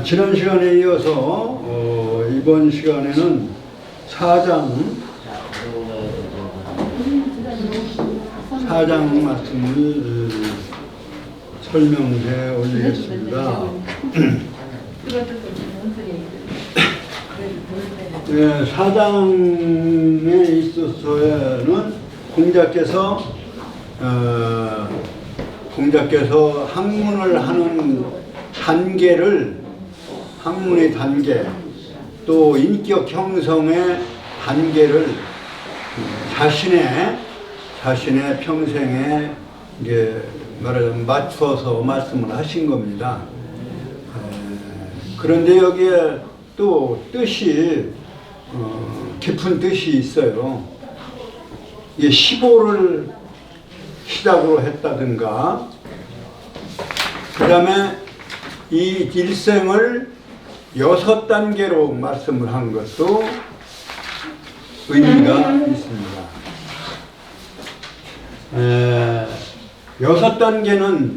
지난 시간에 이어서 이번 시간에는 사장 말씀을 설명해 올리겠습니다. 네, 사장에 있어서는 공자께서 학문을 하는 학문의 단계, 또 인격 형성의 단계를 자신의 평생에 이제 말하자면 맞춰서 말씀을 하신 겁니다. 그런데 여기에 또 뜻이 깊은 뜻이 있어요. 이게 15를 시작으로 했다든가, 그 다음에 이 일생을 6단계로 말씀을 한 것도 의미가 있습니다. 6단계는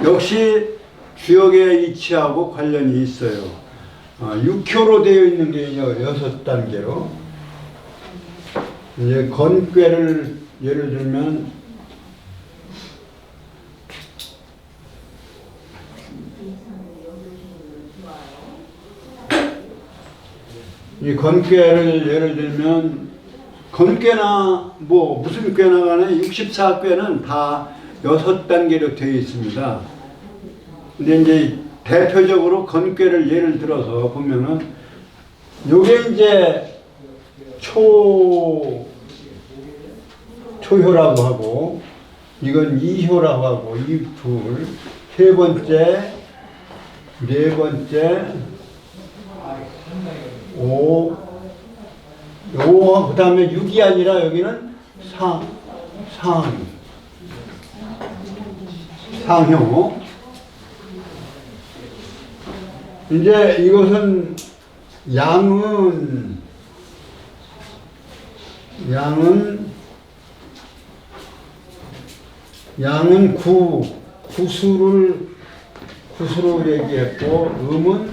역시 주역의 이치하고 관련이 있어요. 6효로 되어 있는 게 6단계로. 이제 건괴를 예를 들면 이 건괴를 예를 들면 건괴나 무슨 꾀나 간에 64꾀는 다 6단계로 되어 있습니다. 근데 이제 대표적으로 건괴를 예를 들어서 보면은 요게 이제 초효라고 하고, 이건 2효라고 하고, 이 둘, 세 번째, 네 번째, 그 다음에 6이 아니라 여기는 상효. 이제 이것은 양은 구수로 얘기했고,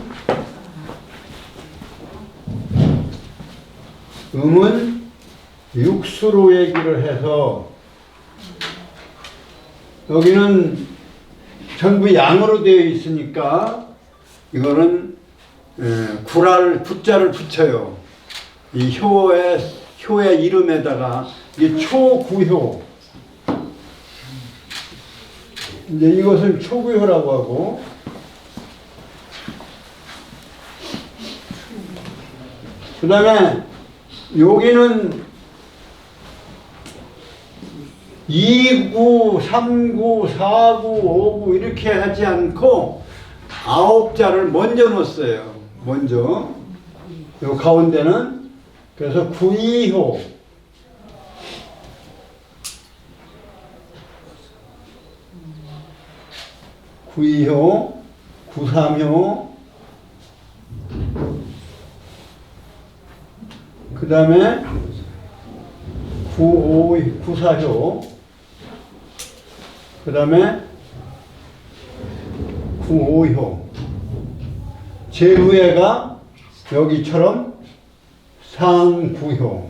음은 육수로 얘기를 해서, 여기는 전부 양으로 되어 있으니까 이거는 구자를 붙여요. 이 효의 이름에다가 이 초구효. 이제 이것은 초구효라고 하고, 그 다음에 여기는 2구, 3구, 4구, 5구 이렇게 하지 않고 9자를 먼저 넣었어요. 먼저. 요 가운데는 그래서 구이효. 구이효, 구삼효, 그 다음에 구사효, 그 다음에 구오효. 제후에가 여기처럼 상구효.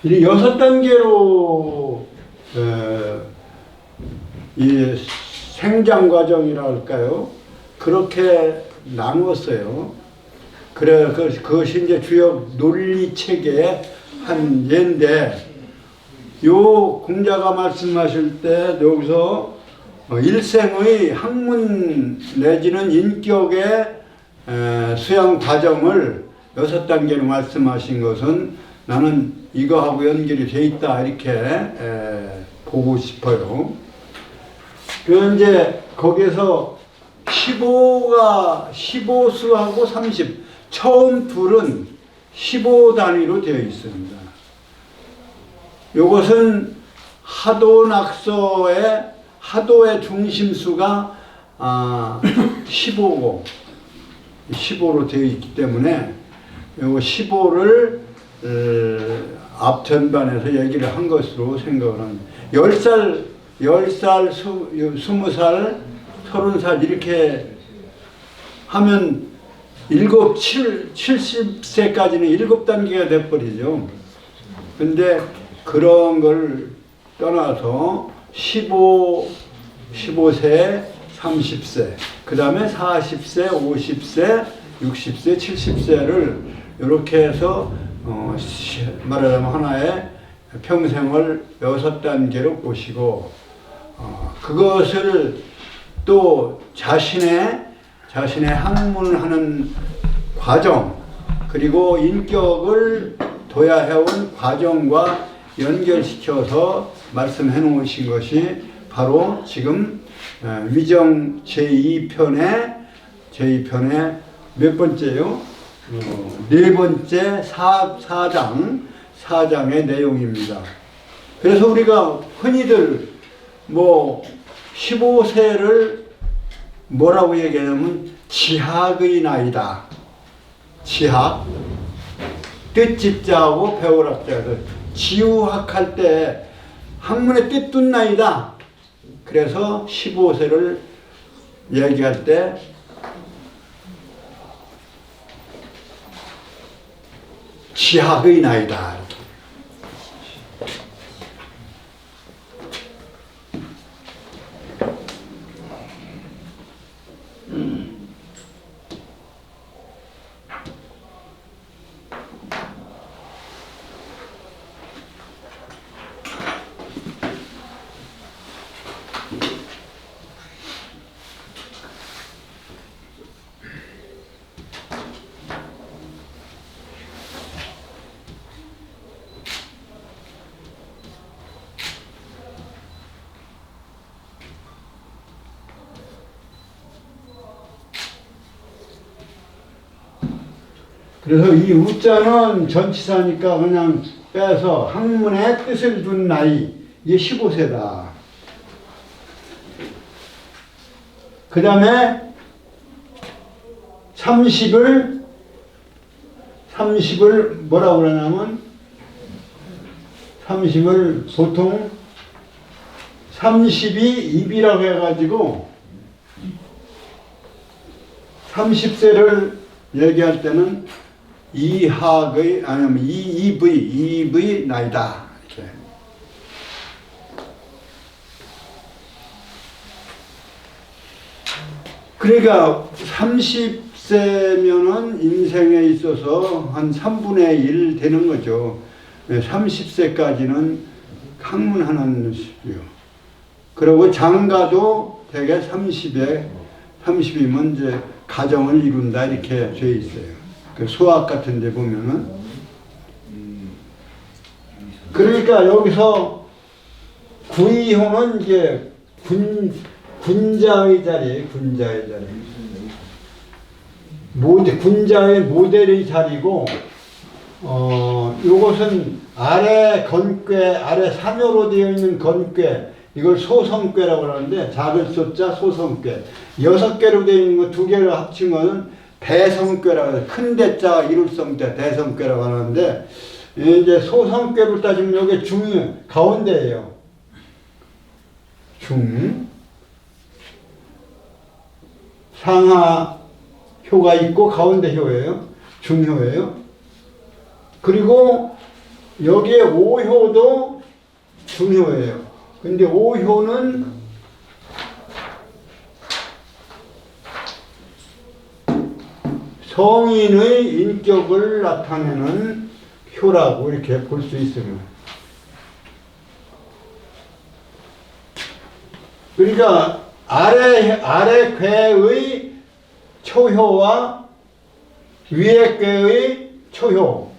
이 6단계로 이 생장 과정이라 할까요? 그렇게 나누었어요. 그래, 그것이 이제 주역 논리 체계의 한 예인데, 요 공자가 말씀하실 때 여기서 일생의 학문 내지는 인격의 수양 과정을 6단계로 말씀하신 것은 나는 이거하고 연결이 돼 있다, 이렇게 보고 싶어요. 그 이제 거기에서 15수하고 30, 처음 둘은 15단위로 되어 있습니다. 이것은 하도의 중심수가 15고 15로 되어 있기 때문에 요 15를 앞전반에서 얘기를 한 것으로 생각을 합니다. 10살 10살, 20살, 30살 이렇게 하면 70세까지는 7단계가 돼버리죠. 근데 그런 걸 떠나서 15세, 30세, 그 다음에 40세, 50세, 60세, 70세를 이렇게 해서 말하자면 하나의 평생을 6단계로 보시고 그것을 또 자신의 학문하는 과정 그리고 인격을 둬야 해온 과정과 연결시켜서 말씀해 놓으신 것이 바로 지금 위정 제2편의 몇 번째요? 네 번째 4장의 내용입니다. 그래서 우리가 흔히들 15세를 뭐라고 얘기하냐면 지학의 나이다. 지학. 뜻집자하고 배울학자들. 지우학할 때 학문의 뜻둔 나이다. 그래서 15세를 얘기할 때 지학의 나이다. 그래서 이 우자는 전치사니까 그냥 빼서 학문의 뜻을 둔 나이, 이게 15세다. 그 다음에 30을 뭐라고 그러냐면 30을 보통 30이 입이라고 해가지고 30세를 얘기할 때는 이학의 아니면 이입의 나이다. 이렇게. 그러니까 30세면은 인생에 있어서 한 3분의 1 되는 거죠. 30세까지는 학문하는 시기요. 그리고 장가도 대개 30이면 이제 가정을 이룬다 이렇게 돼 있어요. 그 수학 같은 데 보면은. 그러니까 여기서 구이호는 이제 군자의 자리. 군자의 모델의 자리고, 요것은 아래 건괴, 아래 삼요로 되어 있는 건괴, 이걸 소성괴라고 그러는데, 작을 소자 소성괴. 6개로 되어 있는 거 2개를 합치면 대성괴라고 해요. 큰 대자 이룰성자 대성괴라고 하는데, 이제 소성괴로 따지면 여기 중이 가운데예요. 중. 상하효가 있고 가운데 효예요. 중효예요. 그리고 여기에 오효도 중효예요. 근데 오효는 성인의 인격을 나타내는 효라고 이렇게 볼 수 있습니다. 그러니까 아래 궤의 초효와 위에 궤의 초효,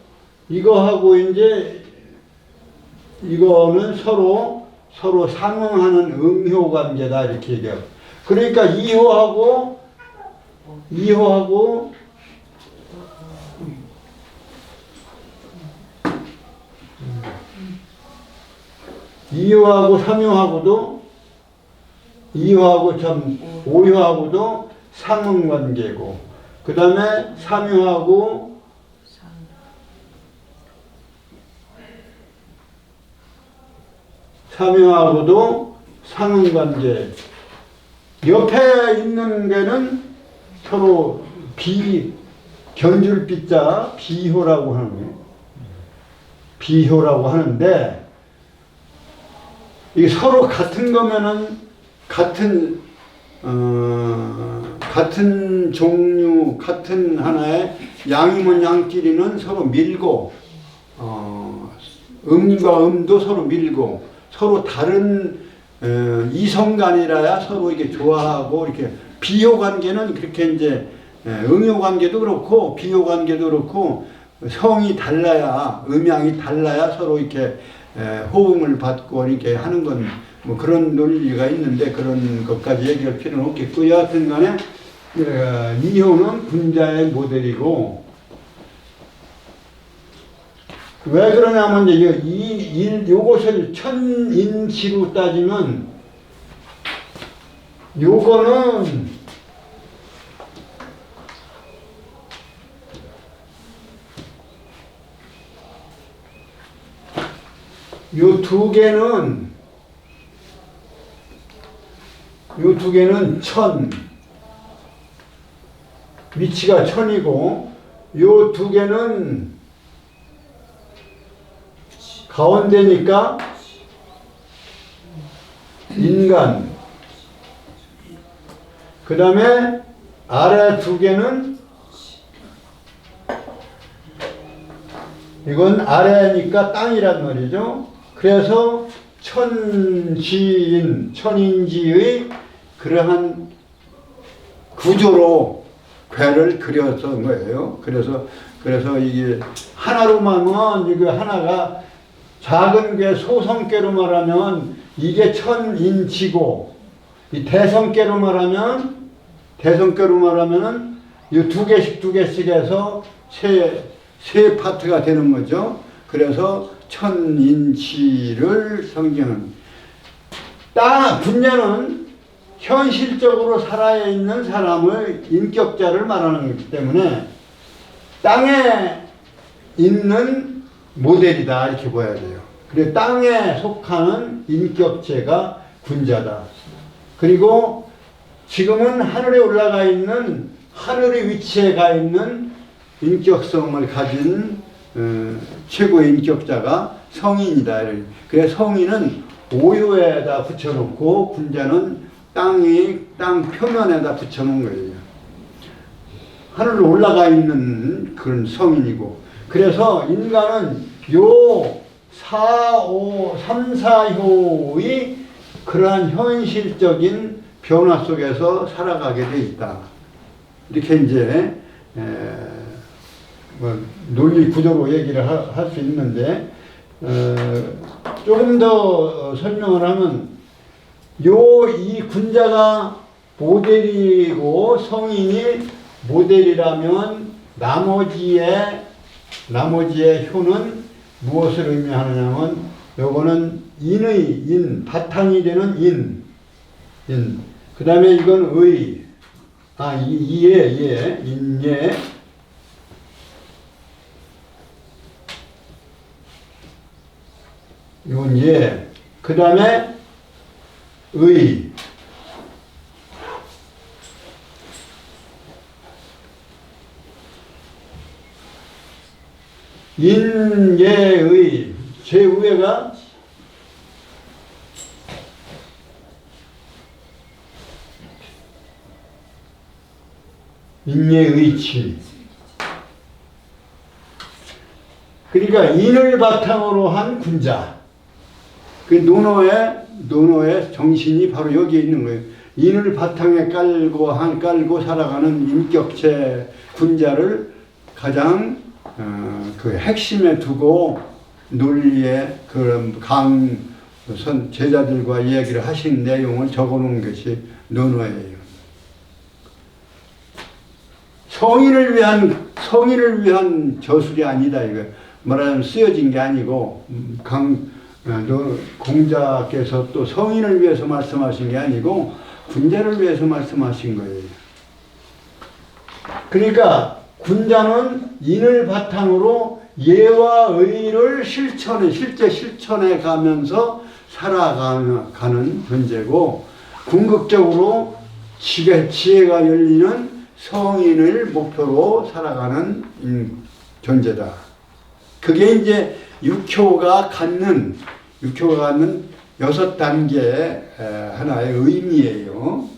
이거하고 이제 이거는 서로 상응하는 음효 관계다 이렇게 얘기해요. 그러니까 2호하고 3호하고도 2호하고 5호하고도 상응관계고, 그 다음에 3호하고도 상응관계. 옆에 있는 게는 서로 견줄 비자 비효라고 하는 거예요. 비효라고 하는데, 이게 서로 같은 거면은 같은 종류, 같은 하나의 양이면 양끼리는 서로 밀고, 음과 음도 서로 밀고, 서로 다른 이성간이라야 서로 이렇게 좋아하고, 이렇게 비효 관계는 그렇게 이제 음효 관계도 그렇고 비효 관계도 그렇고 성이 달라야, 음양이 달라야 서로 이렇게 호응을 받고 이렇게 하는 건 뭐 그런 논리가 있는데, 그런 것까지 얘기할 필요는 없겠고, 여하튼 간에 이효는 군자의 모델이고, 왜 그러냐면 이제 요것을 천인치로 따지면 요거는 요 두 개는 천, 위치가 천이고, 요 두 개는 가운데니까 인간, 그 다음에 아래 두 개는, 이건 아래니까 땅이란 말이죠. 그래서 천인지의 그러한 구조로 괴를 그려서 거예요. 그래서 이게 하나로만 하면, 이게 하나가 작은 괴, 소성괴로 말하면 이게 천인치고, 이 대성괴로 말하면은 이 두 개씩 해서 세 파트가 되는 거죠. 그래서 천인치를 성경은, 군자는 현실적으로 살아있는 사람의 인격자를 말하는 거기 때문에 땅에 있는 모델이다, 이렇게 봐야 돼요. 그리고 땅에 속하는 인격체가 군자다. 그리고 지금은 하늘에 올라가 있는, 하늘의 위치에 가 있는 인격성을 가진 최고의 인격자가 성인이다. 그래서 성인은 오요에다 붙여놓고 군자는 땅 표면에다 붙여놓은 거예요. 하늘로 올라가 있는 그런 성인이고, 그래서 인간은 요 3, 4효의 그러한 현실적인 변화 속에서 살아가게 돼 있다. 이렇게 이제 논리 구조로 얘기를 할 수 있는데, 조금 더 설명을 하면, 이 군자가 모델이고 성인이 모델이라면 나머지의 효는 무엇을 의미하느냐면, 요거는 바탕이 되는 인. 그 다음에 이건 인예. 이건 예. 그 다음에 의. 인예의 제위가 인예의치. 그러니까 인을 바탕으로 한 군자. 그 논어의 정신이 바로 여기에 있는 거예요. 인을 바탕에 깔고 살아가는 인격체 군자를 가장 그 핵심에 두고 논리의 그런 제자들과 이야기를 하신 내용을 적어놓은 것이 논어예요. 성인을 위한 저술이 아니다, 이거. 말하자면 쓰여진 게 아니고, 공자께서 또 성인을 위해서 말씀하신 게 아니고 군자를 위해서 말씀하신 거예요. 그러니까 군자는 인을 바탕으로 예와 의를 실제 실천해 가면서 살아가는 존재고, 궁극적으로 지혜가 열리는 성인을 목표로 살아가는 존재다. 그게 이제 육효가 갖는 6단계의 하나의 의미예요.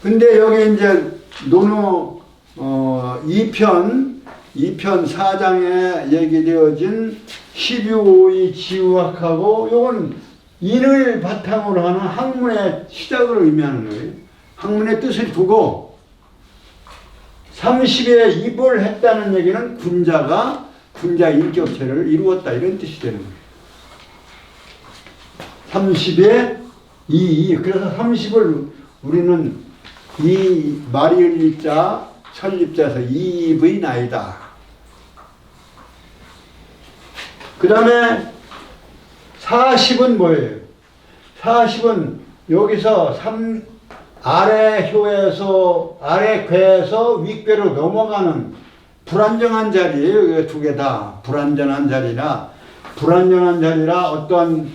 근데 여기 이제 논어 2편 4장에 얘기되어진 12호의 지우학하고 요건 인을 바탕으로 하는 학문의 시작을 의미하는 거예요. 학문의 뜻을 두고 30에 입을 했다는 얘기는 군자 인격체를 이루었다 이런 뜻이 되는 거예요. 30에 그래서 30을 우리는 이 말일자 설립자에서 이입의 나이다. 그 다음에 40은 뭐예요? 40은 여기서 아래 궤에서 윗궤로 넘어가는 불안정한 자리예요. 이게 두 개 다 불안정한 자리라 어떤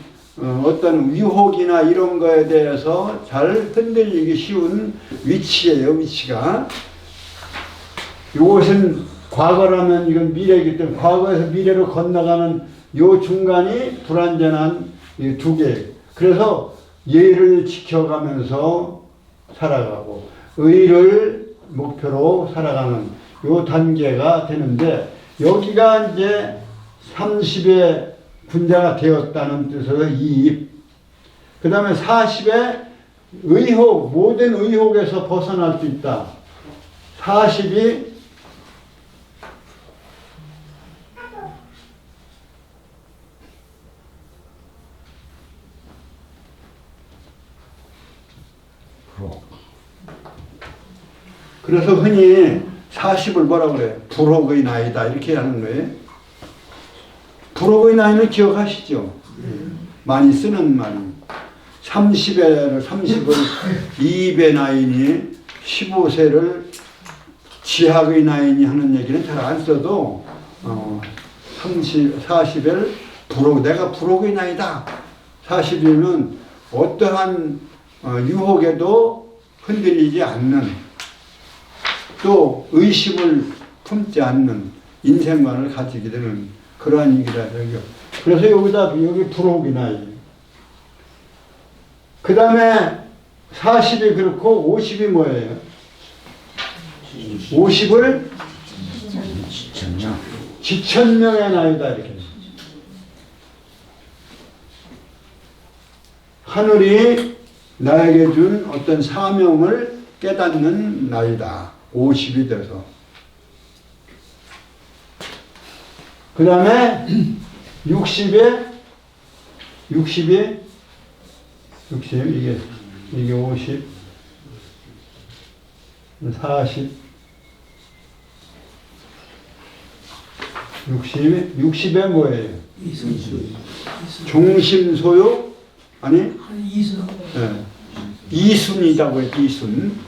위혹이나 이런 거에 대해서 잘 흔들리기 쉬운 위치예요. 위치가. 이것은 과거라면 이건 미래이기 때문에 과거에서 미래로 건너가는 요 중간이 불완전한 이 두 개. 그래서 예를 지켜가면서 살아가고 의를 목표로 살아가는 요 단계가 되는데, 여기가 이제 30의 군자가 되었다는 뜻으로 이입. 그 다음에 40의 의혹, 모든 의혹에서 벗어날 수 있다. 40이 그래서 흔히 40을 뭐라고 그래요? 불혹의 나이다 이렇게 하는 거예요. 불혹의 나이는 기억하시죠? 많이 쓰는 말입니다. 30을 2입의 나이니 15세를 지학의 나이니 하는 얘기는 잘 안 써도 40을 내가 불혹의 나이다. 40이면 어떠한 유혹에도 흔들리지 않는, 또 의심을 품지 않는 인생관을 가지게 되는 그러한 얘기다. 그래서 여기 불혹이 나이. 그 다음에 40이 그렇고 50이 뭐예요? 50을 지천명의 나이다 이렇게. 하늘이 나에게 준 어떤 사명을 깨닫는 나이다. 50이 돼서. 그 다음에 60에 60 이게 50 40 60에 뭐예요? 종심소욕 아니 이순. 네. 이순이라고 해요. 이순.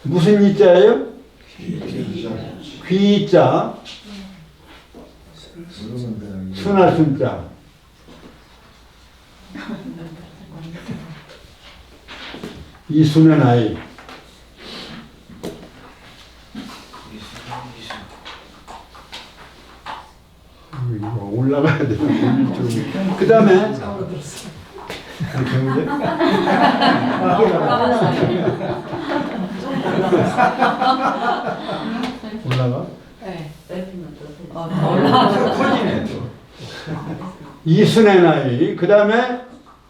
무슨 이자예요? 귀자. 순할 순자. 이순의 나이. 올라가야 돼요. 그 다음에 올라가? 네. 커지네. 이순의 나이. 그 다음에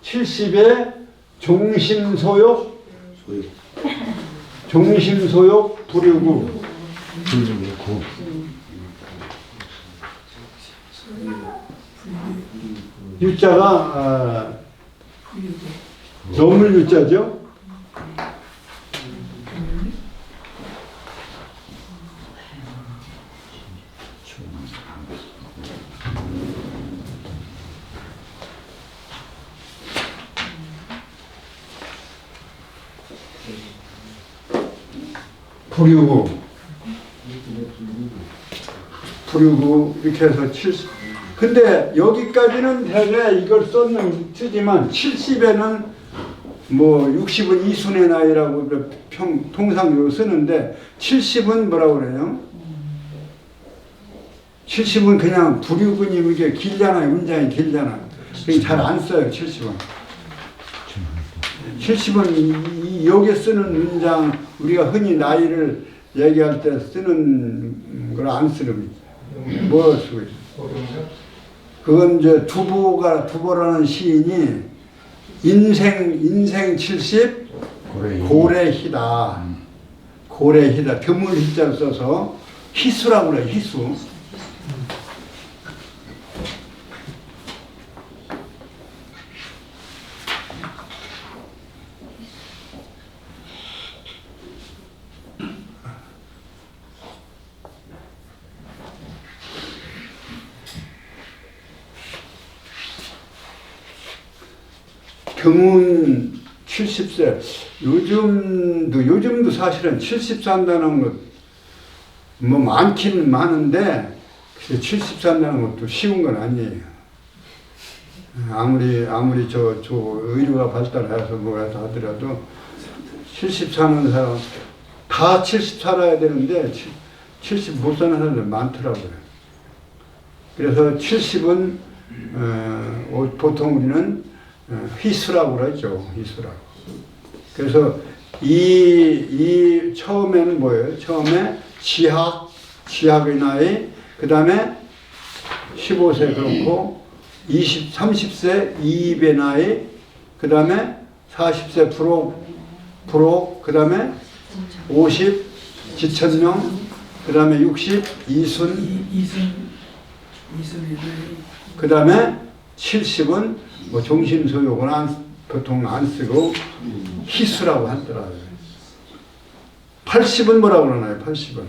70에 종심소욕 불유구. 유자가 넘을 유자죠. 불유구 이렇게 해서 근데 여기까지는 되게 이걸 쓰지만 70에는 뭐 60은 이순의 나이라고 통상 쓰는데 70은 뭐라고 그래요? 70은 그냥 불유근이 이게 길잖아요. 문장이 길잖아요. 잘 안 써요. 70은. 70은 여기에 쓰는 문장 우리가 흔히 나이를 얘기할 때 쓰는 걸 안 쓰는 뭐 쓰고 있어요? 그건 이제 두보라는 시인이 인생 70 고래희다. 고래희다. 드물 희자를 써서 희수라고 그래요. 희수. 드문 70세. 요즘도 사실은 70 산다는 것, 뭐 많기는 많은데, 70 산다는 것도 쉬운 건 아니에요. 아무리 저 의료가 발달해서 뭐 해서 하더라도, 70 사는 사람, 다 70 살아야 되는데, 70 못 사는 사람들 많더라고요. 그래서 70은, 보통 우리는 희수라고 그러죠. 희수라고. 그래서 이 처음에는 뭐예요? 처음에 지학의 나이, 그 다음에 15세 그렇고 30세 이입의 나이, 그 다음에 40세 불옥, 그 다음에 50 지천명, 그 다음에 60 이순, 그 다음에 70은 뭐 종신소욕은 보통 안 쓰고 희수라고 하더라고요. 80은 뭐라고 그러나요? 80은.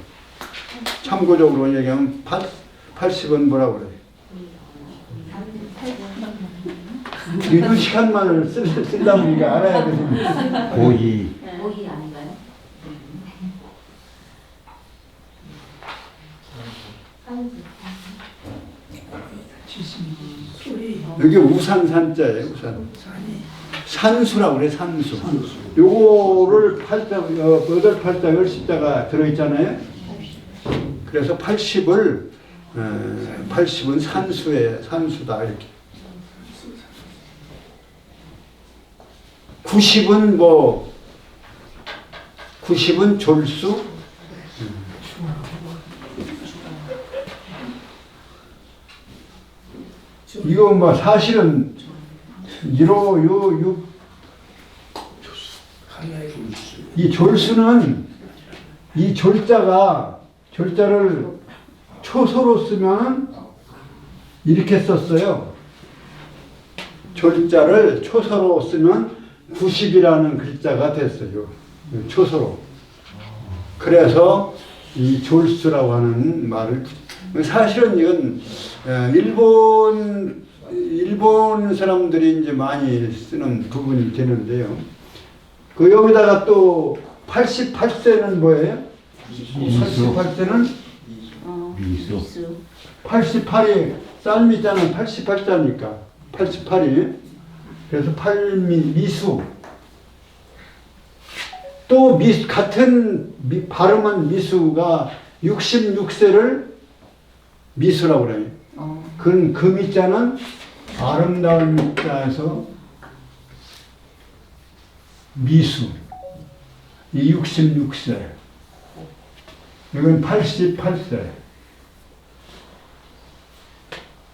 참고적으로 얘기하면 80은 뭐라고 그래요? 유식한 말을 쓰다 보니까 알아야 되는데. 고이. 고이 아닌가요? 여기 우산산자예요. 우산. 산수라고 그래. 산수. 요거를 여덟 팔자 열십자가 들어있잖아요. 그래서 80은 산수다 이렇게. 90은 졸수. 이거 뭐 사실은 이 졸수는 이 졸자를 초소로 쓰면 이렇게 썼어요. 졸자를 초소로 쓰면 90이라는 글자가 됐어요. 초소로. 그래서 이 졸수라고 하는 말을 사실은 이건 일본 사람들이 이제 많이 쓰는 부분이 되는데요. 그 여기다가 또 88세는 뭐예요? 88세는 미수. 88이 쌀미자는 88자니까 88이 그래서 미수. 또 같은 발음은 미수가 66세를 미수라고 그래요. 그 미자는 아름다운 미자에서 미수. 이 66세. 이건 88세.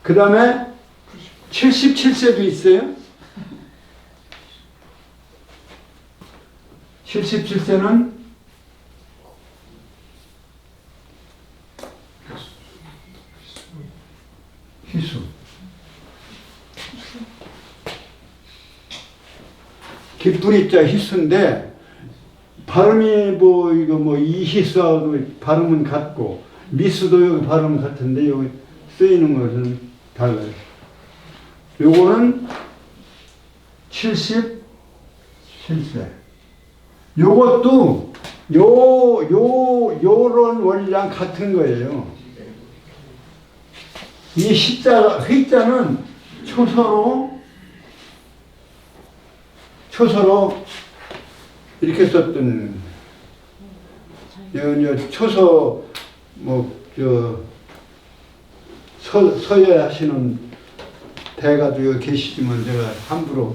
그 다음에 77세도 있어요. 77세는 희수. 기쁜 이자 희수인데 발음이 이희수하고 발음은 같고 미수도 여기 발음 같은데 여기 쓰이는 것은 달라요. 요거는 77세. 요것도 요런 원리랑 같은 거예요. 이 시자, 회자는 초서로 이렇게 썼던, 초서, 서예 하시는 대가도 계시지만 제가 함부로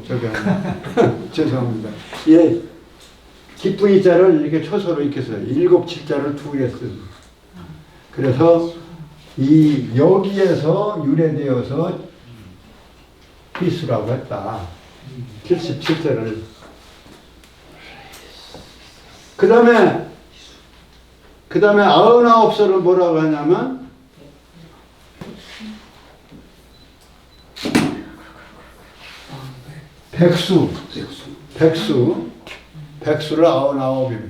죄송합니다. 예, 기쁘이 자를 이렇게 초서로 이렇게 써요. 7, 7자를 두 개 써요. 그래서 이 여기에서 유래되어서 비수라고 했다. 77세를. 그 다음에 99세를 뭐라고 하냐면 백수를 99입니다.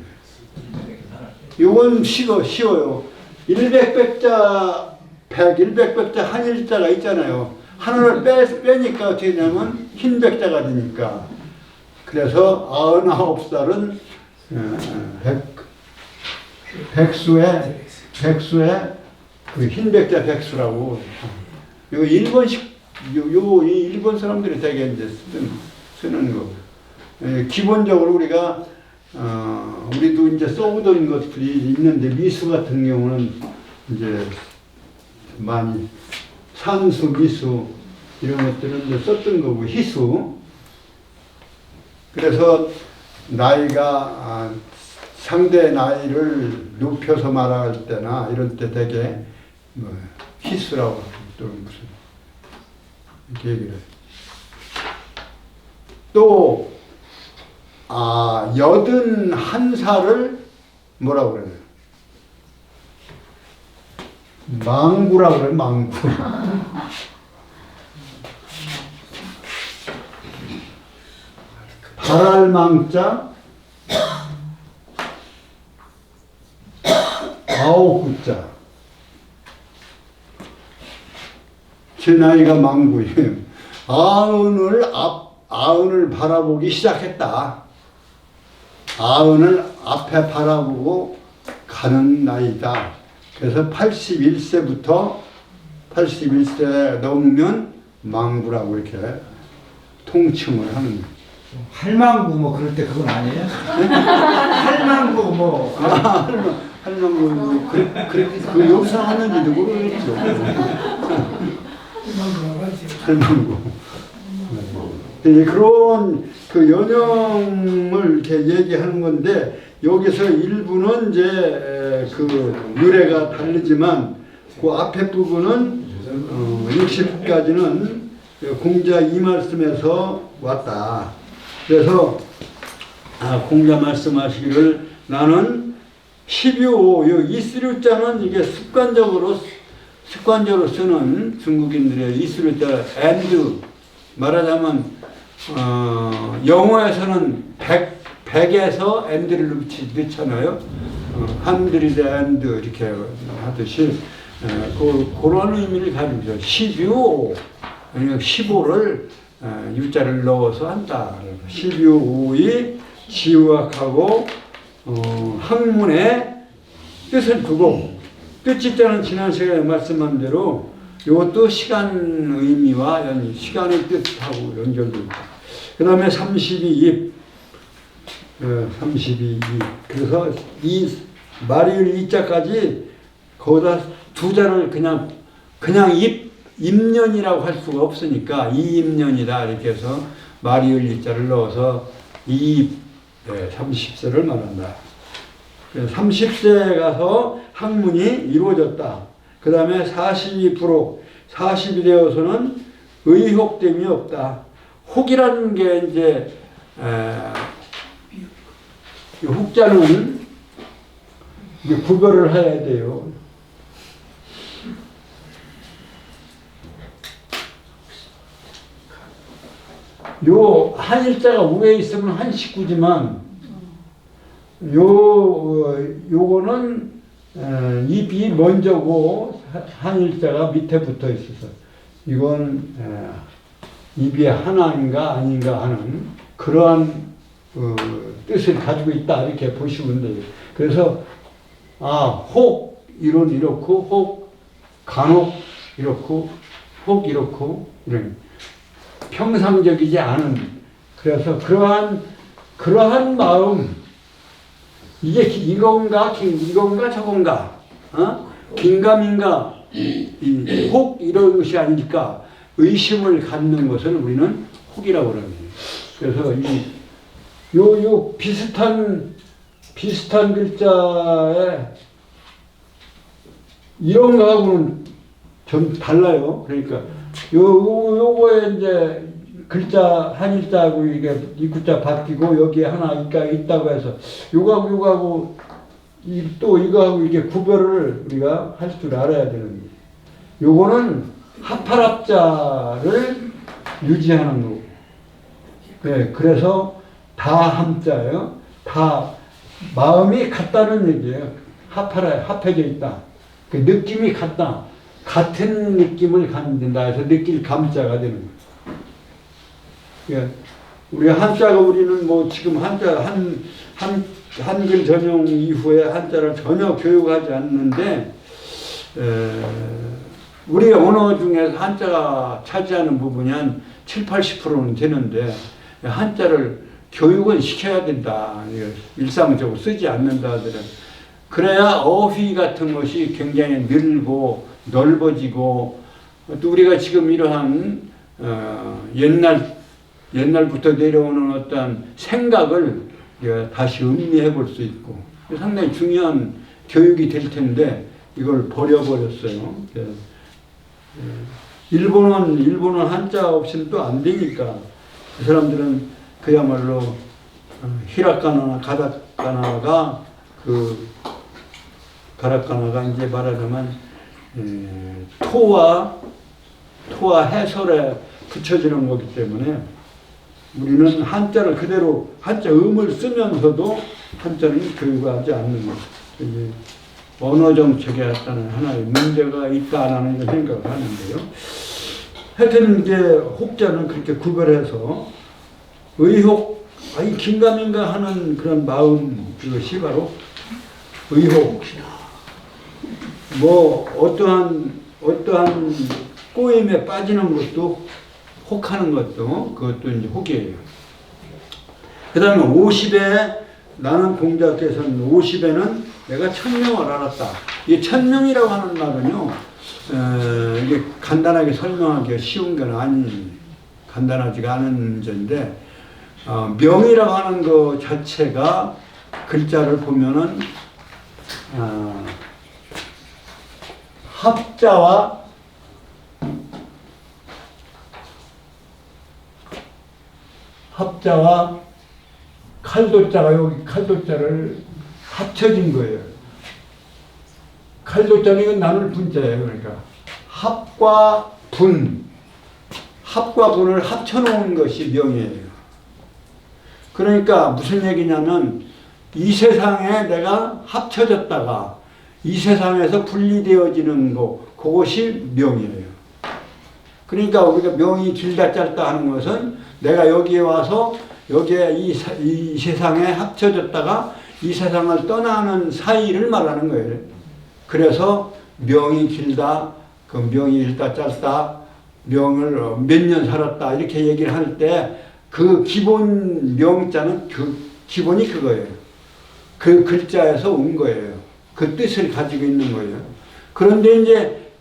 이건 쉬워요. 100백자, 100백자 한일자가 있잖아요. 하나를 빼니까 어떻게 되냐면 흰백자가 되니까. 그래서 99살은 백수의 그 흰백자 백수라고. 이거 일본 사람들이 되게 이제 쓰는 거. 기본적으로 우리도 이제 써오던 것들이 있는데, 미수 같은 경우는 이제 많이 산수, 미수 이런 것들은 이제 썼던 거고, 희수. 그래서 나이가 상대 나이를 높여서 말할 때나 이럴 때 되게 희수라고 또 무슨 이렇게 얘기를 해요. 또 81살을 뭐라고 그래요? 망구라고 그래요. 망구. 발알망자 9구자. 제 나이가 망구예요. 아흔을 바라보기 시작했다. 아흔을 앞에 바라보고 가는 나이다. 그래서 81세부터 81세 넘으면 망구라고 이렇게 통칭을 하는 거예요. 할망구 뭐 그럴 때 그건 아니에요? 할망구 뭐 할망구 그 여기서 하는지도 모르겠죠. 할망구. 그런 그 연형을 이렇게 얘기하는 건데, 여기서 일부는 이제 그 유래가 다르지만 그 앞에 부분은 60까지는 공자 이 말씀에서 왔다. 그래서 공자 말씀하시기를 나는 12호 이스류자는 이게 습관적으로 쓰는 중국인들의 이스류자 and 말하자면 영어에서는 100에서 and를 넣잖아요. 한들이대 and 이렇게 하듯이 그런 의미를 가지고 12호 15를 유자를 넣어서 한다. 12호의 지우학하고 학문의 뜻을 두고, 뜻짓자는 지난 시간에 말씀한 대로 이것도 시간 의미와 시간의 뜻하고 연결되어 있다. 그 다음에 32입, 32입. 그래서 이 마리을 이자까지 거기다 두 자를 그냥 입년이라고 할 수가 없으니까 이입년이다 이렇게 해서 마리을 이자를 넣어서 30세를 말한다. 30세에 가서 학문이 이루어졌다. 그 다음에 40이 되어서는 의혹됨이 없다. 혹이라는 게 이제 혹자는 구별을 해야 돼요. 요 한일자가 위에 있으면 한식구지만 요거는 입이 먼저고 한일자가 밑에 붙어 있어서 이건 입이 하나인가 아닌가 하는 그러한 뜻을 가지고 있다 이렇게 보시면 돼요. 그래서 혹 이론 이렇고 혹 간혹 이렇고 혹 이렇고 이런 평상적이지 않은 그래서 그러한 마음 이게 이건가 저건가 긴가민가 혹 이런 것이 아닐까 의심을 갖는 것을 우리는 혹이라고 합니다. 그래서 요 비슷한 글자에 이런 거하고는 좀 달라요. 그러니까 요거에 이제 글자 한 글자하고 이게 이 글자 바뀌고 여기에 하나 있다고 해서 요거하고 또 이거하고 이게 구별을 우리가 할 줄 알아야 되는 거예요. 요거는 합할합자를 유지하는 거고. 네, 그래서 다 함자예요. 다 마음이 같다는 얘기예요. 합해져 있다. 그 느낌이 같다. 같은 느낌을 갖는다 해서 느낄 감자가 되는 거예요. 예, 우리 한자가 우리는 뭐 지금 한글 전용 이후에 한자를 전혀 교육하지 않는데 우리 언어 중에서 한자가 차지하는 부분이 한 70~80%는 되는데 한자를 교육은 시켜야 된다. 일상적으로 쓰지 않는다 하더라도 그래야 어휘 같은 것이 굉장히 늘고 넓어지고 또 우리가 지금 이러한 옛날부터 내려오는 어떤 생각을 다시 음미해 볼 수 있고 상당히 중요한 교육이 될 텐데 이걸 버려버렸어요. 일본은 한자 없이는 또 안 되니까 그 사람들은 그야말로 히라카나나 가라카나가 이제 말하자면 토와 해설에 붙여지는 거기 때문에 우리는 한자를 그대로 한자 음을 쓰면서도 한자는 교육하지 않는 거죠. 언어 정책에 어떤 하나의 문제가 있다라는 이런 생각을 하는데요. 하여튼 이제 혹자는 그렇게 구별해서 의혹, 긴가민가 하는 그런 마음, 그것이 바로 의혹. 뭐 어떠한 꼬임에 빠지는 것도 혹하는 것도 그것도 이제 혹이에요. 그 다음에 50에 나는 공자께서는 50에는 내가 천명을 알았다. 이 천명이라고 하는 말은요, 이게 간단하게 설명하기가 쉬운 건 간단하지가 않은 문제인데, 명이라고 하는 것 자체가 글자를 보면은, 합자와 칼도자가 여기 칼도자를 합쳐진 거예요. 칼도자는 이건 나눌 분자예요. 그러니까 합과 분을 합쳐놓은 것이 명이에요. 그러니까 무슨 얘기냐면 이 세상에 내가 합쳐졌다가 이 세상에서 분리되어지는 거 그것이 명이에요. 그러니까 우리가 명이 길다 짧다 하는 것은 내가 여기에 와서 여기에 이 세상에 합쳐졌다가 이 세상을 떠나는 사이를 말하는 거예요. 그래서 명이 길다, 그 명이 길다 짧다, 명을 몇 년 살았다 이렇게 얘기를 할 때 그 기본 명자는 그 기본이 그거예요. 그 글자에서 온 거예요. 그 뜻을 가지고 있는 거예요. 그런데 이제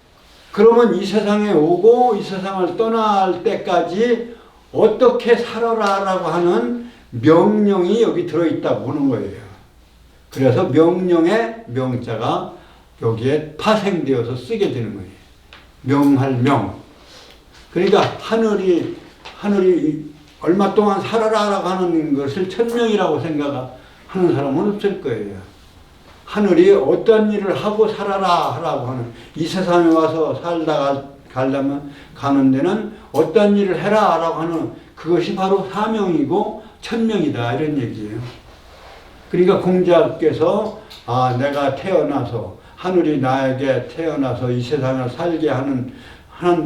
그러면 이 세상에 오고 이 세상을 떠날 때까지 어떻게 살아라라고 하는 명령이 여기 들어있다고 보는 거예요. 그래서 명령의 명자가 여기에 파생되어서 쓰게 되는 거예요. 명할 명. 그러니까 하늘이 얼마 동안 살아라라고 하는 것을 천명이라고 생각하는 사람은 없을 거예요. 하늘이 어떤 일을 하고 살아라 하라고 하는 이 세상에 와서 살다가 가려면 가는 데는 어떤 일을 해라 라고 하는 그것이 바로 사명이고 천명이다 이런 얘기예요. 그러니까 공자께서 내가 태어나서 하늘이 나에게 태어나서 이 세상을 살게 하는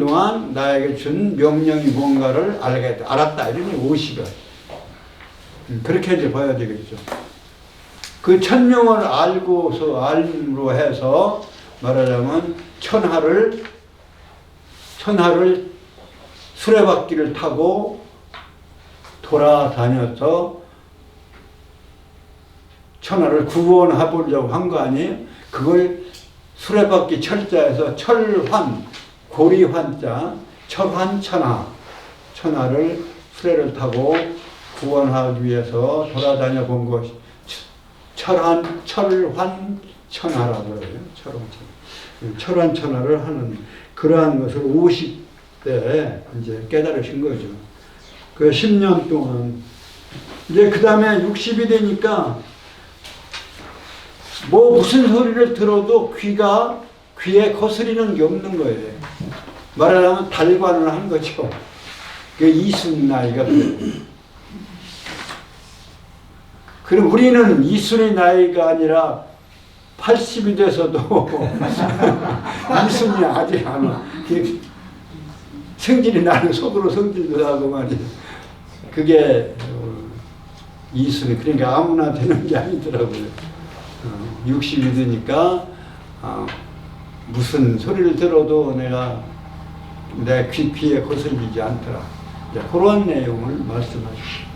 동안 나에게 준 명령이 뭔가를 알았다 이러니 50을 그렇게 이제 봐야 되겠죠. 그 천명을 알므로 해서 말하자면 천하를 천하를 수레바퀴를 타고 돌아다녀서 천하를 구원해 보려고 한 거 아니에요? 그걸 수레바퀴 철자에서 철환, 고리환자, 철환천하, 천하를 수레를 타고 구원하기 위해서 돌아다녀 본 것이 철환천하라고 그래요. 철환천하를 하는 그러한 것을 50대에 이제 깨달으신 거죠. 그 10년 동안 이제 그 다음에 60이 되니까 뭐 무슨 소리를 들어도 귀에 거스리는 게 없는 거예요. 말하자면 달관을 한 거죠. 그 이순 나이가 돼요. 그럼 우리는 이순의 나이가 아니라 80이 돼서도 이순이 아직 안 와. 성질이 나는 속으로 성질도 하고 말이에요. 그게 이순이 그러니까 아무나 되는 게 아니더라고요. 60이 되니까 무슨 소리를 들어도 내 귀에 거슬리지 않더라. 이제 그런 내용을 말씀하시죠.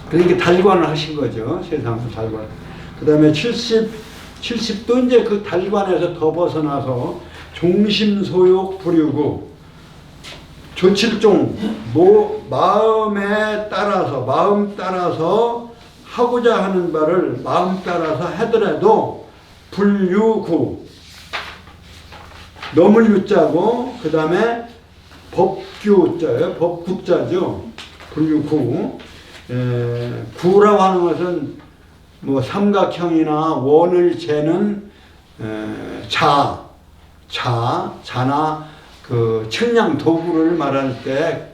그러니까 달관을 하신 거죠. 세상에서 달관. 그 다음에 70도 이제 그 달관에서 더 벗어나서 종심소욕 부류고 조칠종 마음 따라서 하고자 하는 바를 마음 따라서 하더라도 불유구 넘을 유자고 그 다음에 법규자예요. 법구자죠. 불유구. 구라고 하는 것은 뭐 삼각형이나 원을 재는 자나 그 측량 도구를 말할 때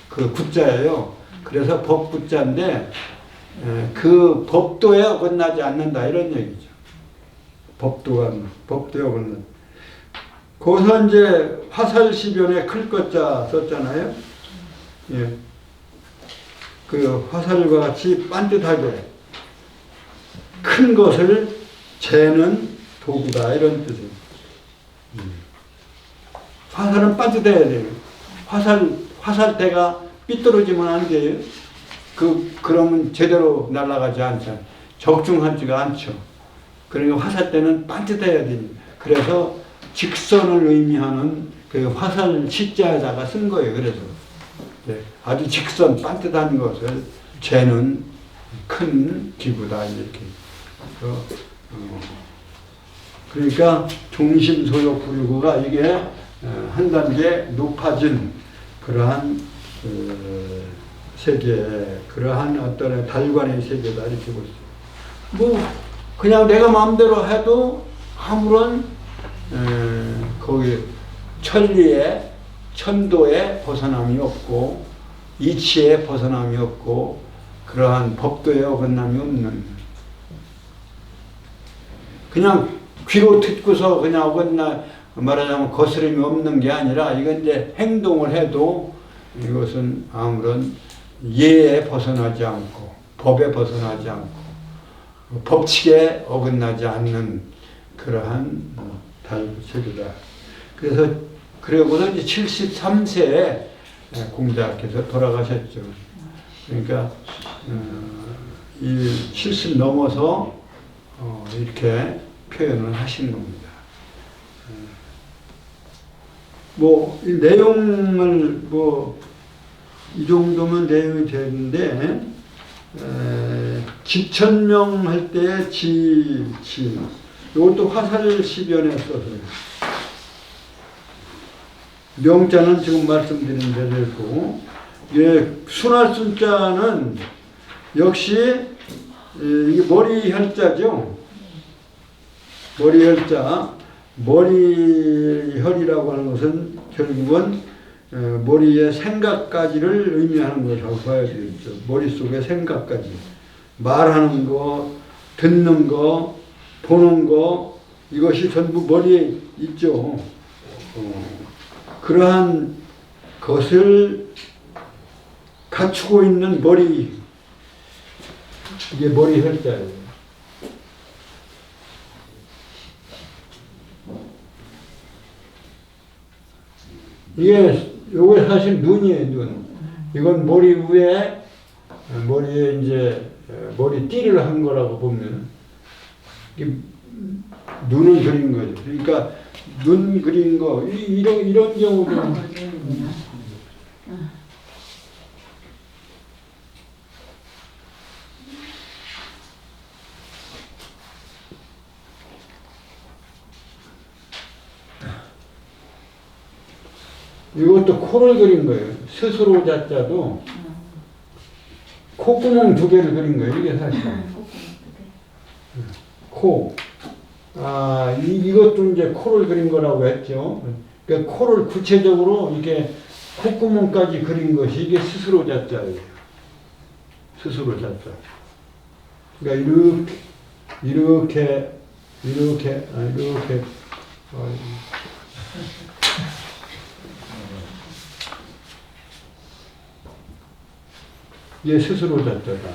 그 구자예요. 그래서 법구자인데 그 법도에 어긋나지 않는다 이런 얘기죠. 법도에 어긋나. 거기서 이제 화살시변에 클 것자 썼잖아요. 예. 그 화살과 같이 반듯하게 큰 것을 재는 도구다 이런 뜻이에요. 화살은 반듯해야 돼요. 화살대가 삐뚤어지면 안 돼요. 그러면 제대로 날아가지 않잖아요. 적중하지가 않죠. 그러니까 화살대는 반듯해야 됩니다. 그래서 직선을 의미하는 그 화살 시자에다가 쓴 거예요. 그래서 아주 직선 반듯한 것을 재는 큰 기구다 이렇게. 그러니까 종심소욕 부류구가 이게 한 단계 높아진 그러한 세계, 그러한 어떤 달관의 세계다 이렇게 볼 수 있어요. 뭐 그냥 내가 마음대로 해도 아무런 거기 천리에 천도에 벗어남이 없고 이치에 벗어남이 없고 그러한 법도에 어긋남이 없는 그냥 귀로 듣고서 그냥 어긋나 말하자면 거스름이 없는 게 아니라 이건 이제 행동을 해도 이것은 아무런 예에 벗어나지 않고 법에 벗어나지 않고 법칙에 어긋나지 않는 그러한 달세계다. 그래서 그러고서 이제 73세에 공자께서 돌아가셨죠. 그러니까 이 70 넘어서 이렇게 표현을 하시는 겁니다. 뭐 이 내용을 이 정도면 내용이 되는데 지천명 할 때 이것도 화살시변에 써서요. 명자는 지금 말씀드린 대로 있고, 순할순자는 역시 이게 머리혈자죠. 머리혈자, 머리혈이라고 하는 것은 결국은 머리의 생각까지를 의미하는 것이라고 봐야 되겠죠. 머릿속의 생각까지. 말하는 거, 듣는 거, 보는 거, 이것이 전부 머리에 있죠. 그러한 것을 갖추고 있는 머리, 이게 머리혈자예요. 이게 요게 사실 눈이에요, 눈. 이건 머리 위에 머리에 이제 머리띠를 한 거라고 보면 눈을 그린 거죠. 그러니까 눈 그린 거 이런 경우도 이것도 코를 그린 거예요. 스스로 자자도 콧구멍 2개를 그린 거예요. 이게 사실 코. 이것도 이제 코를 그린 거라고 했죠. 그러니까 코를 구체적으로 이렇게 콧구멍까지 그린 것이 이게 스스로 자자예요. 스스로 자자. 그러니까 이렇게 이게 스스로 자자다.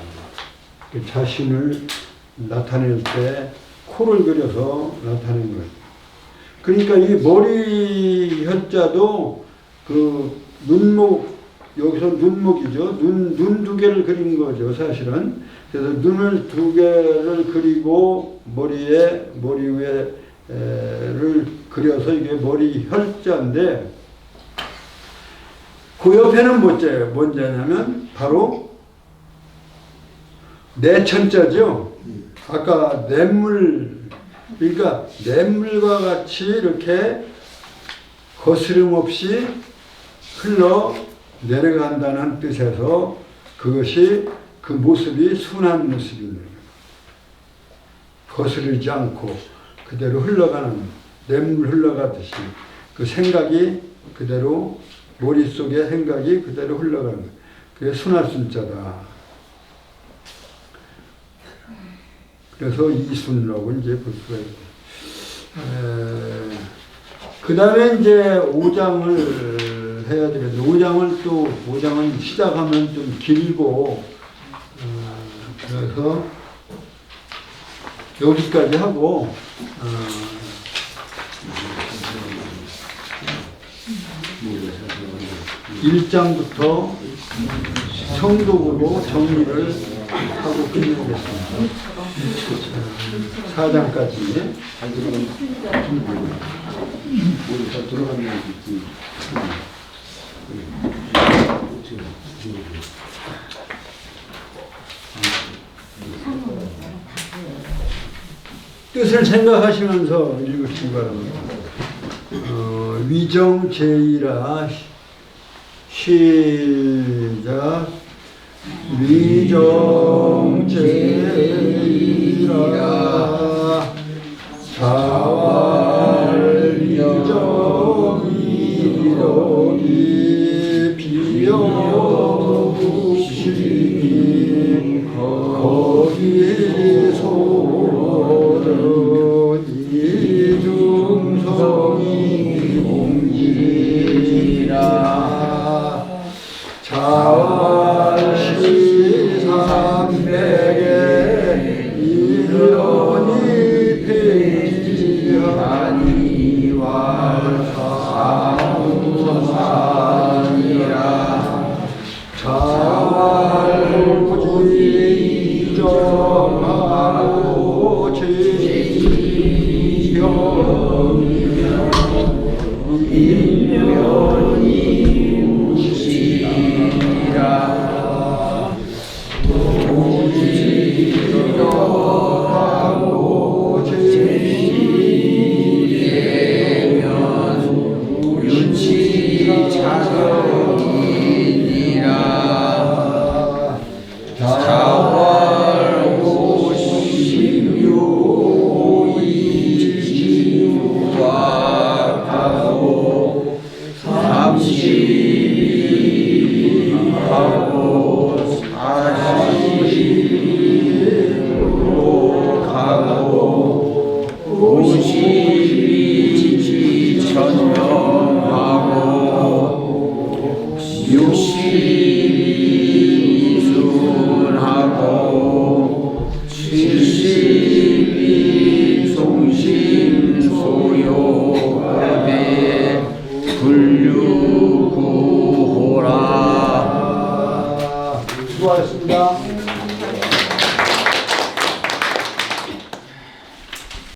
자신을 나타낼 때 코를 그려서 나타낸 거예요. 그러니까 이 머리 혀자도 그 눈목, 여기서 눈목이죠. 눈 2개를 그린 거죠, 사실은. 그래서 눈을 2개를 그리고 머리 위에를 그려서 이게 머리 혈자인데, 그 옆에는 뭔자냐면 바로 내천자죠. 아까 그러니까 냇물과 같이 이렇게 거스름 없이 흘러 내려간다는 뜻에서 그것이 그 모습이 순한 모습입니다. 거스르지 않고 그대로 흘러가는, 냇물 흘러가듯이 그 생각이 그대로 머릿속에 생각이 그대로 흘러가는 거예요. 그게 순할순자다. 그래서 이순이라고 이제 볼 수가 있고. 그 다음에 이제 5장을 해야 되겠죠. 5장은 시작하면 좀 길고, 그래서 여기까지 하고, 1장부터 성독으로 정리를 하고 끝내겠습니다. 4장까지. 뜻을 생각하시면서 읽으시기 바랍니다. 위정제이라 시작. 위정제이라 자활위정이로기 비여부시니 거기소는 이중성이 공지라 자활시삼백에 이르니 폐지하니와 사무선이라 자활부지 이정하고 제지형이며 인면이 우시리라 오지려하고 제지되면 윤치 자격이니라 자활 56 이지와 하고 30하고 40으로 가고 52 전념하고 60 순하고 70 송심 소요하되 불륜 네.